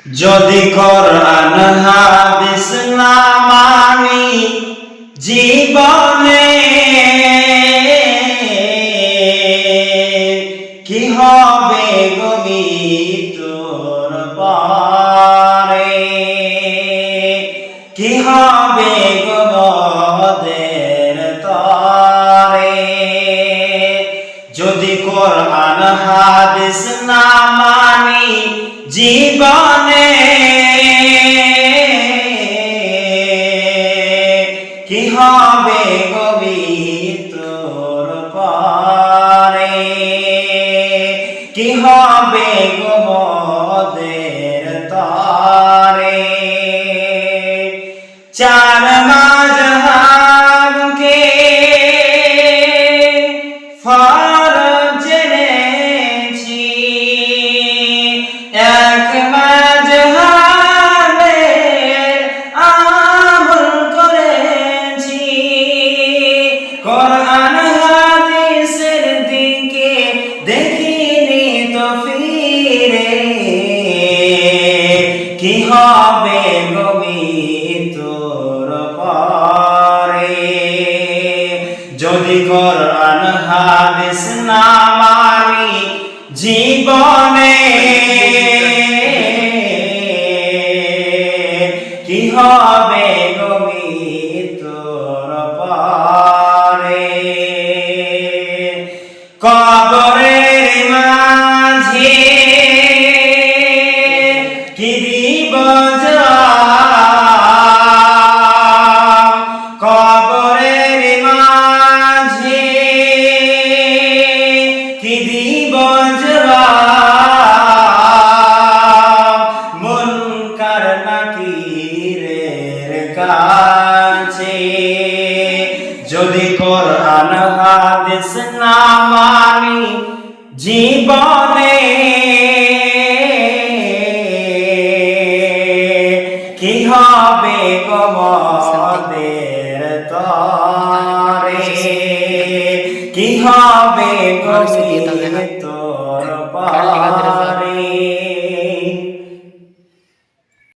যদি কোরআন হাদিস না মানি জীবনে কি হবে গবি তোর পারে, কি হবে গোদের তরে। যদি কোরআন হাদিস না মানি জীবনে কি হবে গবি তোর পারে, কি হবে গোদের তরে। চার মাযহাবকে ফরজ জেনেছি, এক মাযহাবের আমল করেছি। কোরআন হাদিসের দিকে দেখিনি তো ফিরে, কি হবে গবি তোর পারে। যদি কোরআন হাদিস না মানি জীবনে কি হবে গবি তোর পারে। কবরের মাঝে কি দিব জবাব, কবরের মাঝে কি দিব জবাব। মুনকার নাকিরের কাছে যদি কোরআন হাদিস না মানি জীবনে কি হবে গোদের তরে, কি হবে গোদের তোর পারে।